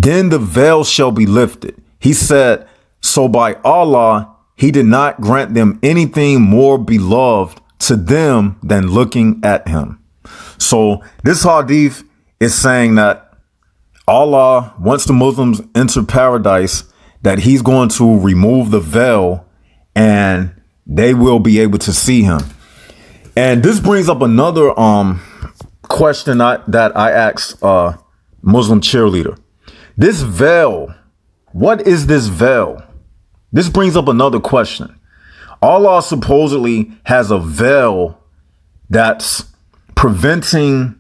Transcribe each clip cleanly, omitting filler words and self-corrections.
Then the veil shall be lifted. He said, so by Allah, he did not grant them anything more beloved to them than looking at him. So this hadith is saying that Allah, once the Muslims enter paradise, that he's going to remove the veil and they will be able to see him. And this brings up another question that I asked Muslim cheerleader. This veil, what is this veil? This brings up another question. Allah supposedly has a veil that's preventing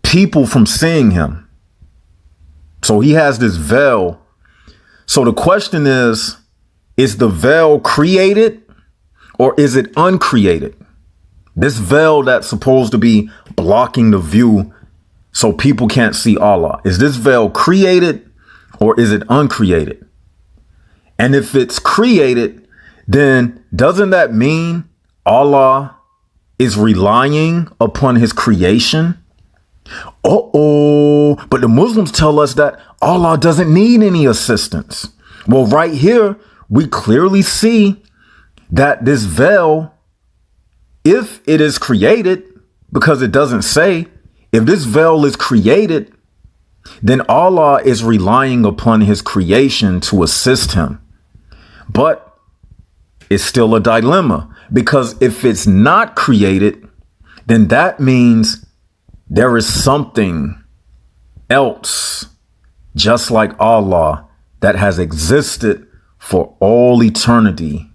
people from seeing him. So he has this veil. So the question is the veil created or is it uncreated? This veil that's supposed to be blocking the view so people can't see Allah. Is this veil created or is it uncreated? And if it's created, then doesn't that mean Allah is relying upon his creation? But the Muslims tell us that Allah doesn't need any assistance. Well, right here, we clearly see that this veil, if it is created, because it doesn't say, if this veil is created, then Allah is relying upon his creation to assist him. But it's still a dilemma, because if it's not created, then that means there is something else, just like Allah, that has existed for all eternity.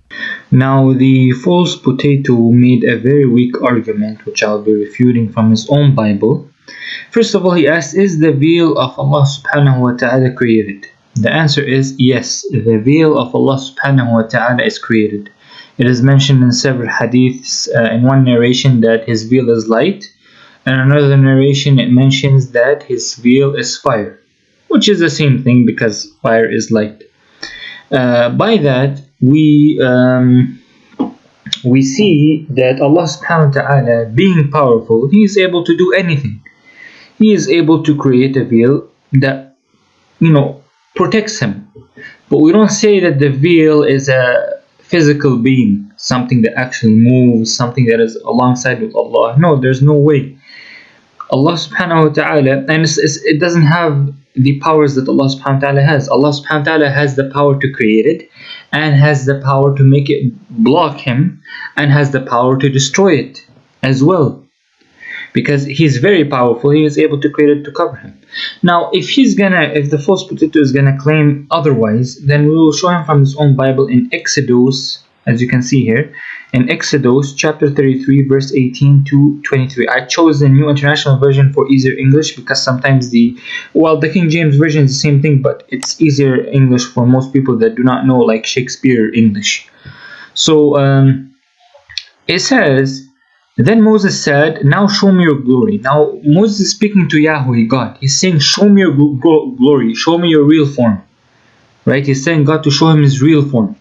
Now, the false potato made a very weak argument, which I'll be refuting from his own Bible. First of all, he asked, is the veil of Allah subhanahu wa ta'ala created? The answer is yes, the veil of Allah subhanahu wa ta'ala is created. It is mentioned in several hadiths. In one narration that his veil is light, and another narration it mentions that his veil is fire, which is the same thing because fire is light. By that, we see that Allah subhanahu wa ta'ala, being powerful, he is able to do anything. He is able to create a veil that, protects him. But we don't say that the veil is a physical being, something that actually moves, something that is alongside with Allah. No, there's no way. Allah subhanahu wa ta'ala, and it doesn't have the powers that Allah subhanahu wa ta'ala has. Allah subhanahu wa ta'ala has the power to create it, and has the power to make it block him, and has the power to destroy it as well. Because he's very powerful, he is able to create it to cover him. Now, if the false potato is gonna claim otherwise, then we will show him from his own Bible in Exodus, as you can see here, in Exodus chapter 33, verse 18 to 23. I chose the New International Version for easier English because sometimes the King James Version is the same thing, but it's easier English for most people that do not know like Shakespeare English. So it says, then Moses said, now show me your glory. Now Moses is speaking to Yahweh, God. He's saying, show me your glory, show me your real form. Right? He's saying God to show him his real form.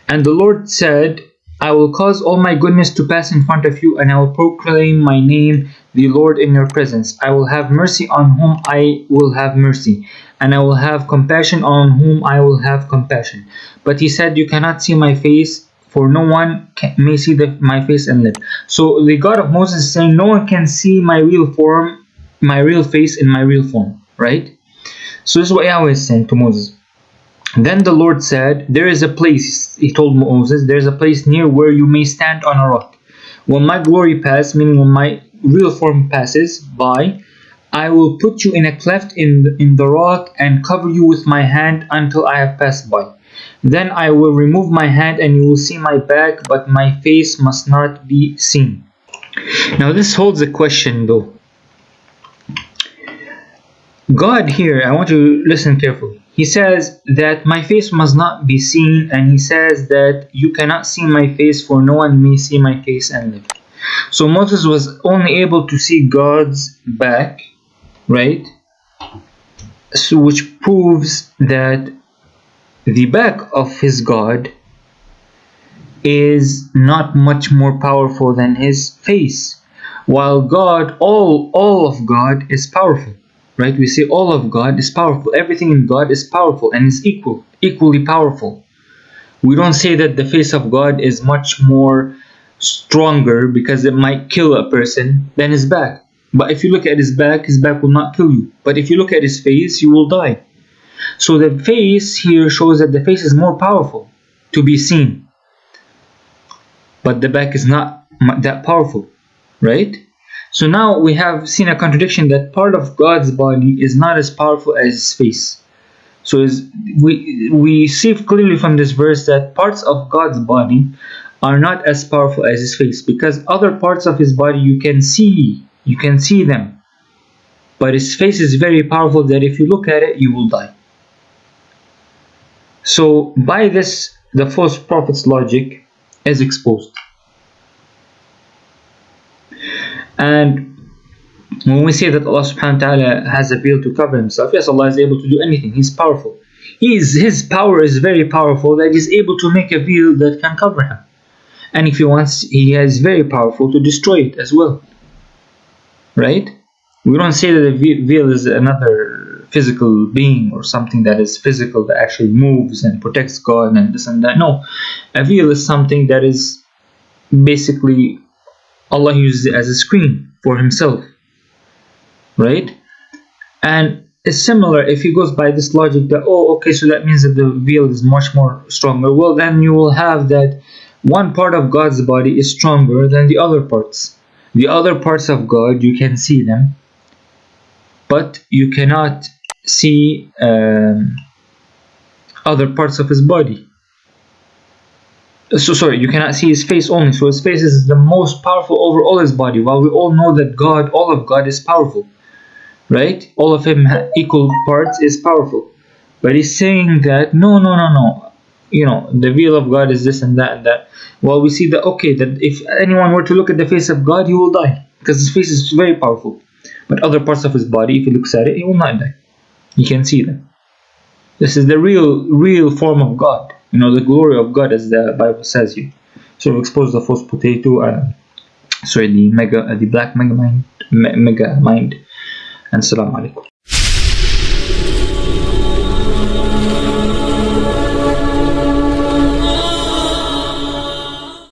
And the Lord said, I will cause all my goodness to pass in front of you, and I will proclaim my name, the Lord, in your presence. I will have mercy on whom I will have mercy, and I will have compassion on whom I will have compassion. But he said, you cannot see my face, for no one may see my face and live. So the God of Moses is saying, no one can see my real form, my real face in my real form, right? So this is what Yahweh is saying to Moses. Then the Lord said, there is a place, he told Moses, there is a place near where you may stand on a rock. When my glory passes, meaning when my real form passes by, I will put you in a cleft in the rock and cover you with my hand until I have passed by. Then I will remove my hand and you will see my back, but my face must not be seen. Now this holds a question though. God here, I want you to listen carefully. He says that my face must not be seen, and he says that you cannot see my face, for no one may see my face and live. So Moses was only able to see God's back, right? So which proves that the back of his God is not much more powerful than his face, while God, all of God is powerful. right? We say all of God is powerful. Everything in God is powerful and is equally powerful. We don't say that the face of God is much more stronger because it might kill a person than his back. But if you look at his back will not kill you. But if you look at his face, you will die. So the face here shows that the face is more powerful to be seen. But the back is not that powerful, right? So now we have seen a contradiction that part of God's body is not as powerful as his face. So we see clearly from this verse that parts of God's body are not as powerful as his face, because other parts of his body you can see them, but his face is very powerful that if you look at it you will die. So by this the false prophet's logic is exposed. And when we say that Allah subhanahu wa ta'ala has a veil to cover himself, yes, Allah is able to do anything. He's powerful. His power is very powerful that he's able to make a veil that can cover him. And if he wants, he is very powerful to destroy it as well. Right? We don't say that the veil is another physical being or something that is physical that actually moves and protects God and this and that. No. A veil is something that is basically Allah uses it as a screen for himself. Right? And it's similar if he goes by this logic that, oh, okay, so that means that the veil is much more stronger. Well, then you will have that one part of God's body is stronger than the other parts. The other parts of God, you can see them, but you cannot see other parts of his body. You cannot see his face only. So his face is the most powerful over all his body. While we all know that all of God is powerful. Right? All of him equal parts is powerful. But he's saying that no. The veil of God is this and that and that. Well, we see that, okay, that if anyone were to look at the face of God, he will die. Because his face is very powerful. But other parts of his body, if he looks at it, he will not die. You can see them. This is the real form of God. The glory of God, as the Bible says here. So we expose the false potato, the black mega mind. And Assalamu alaikum.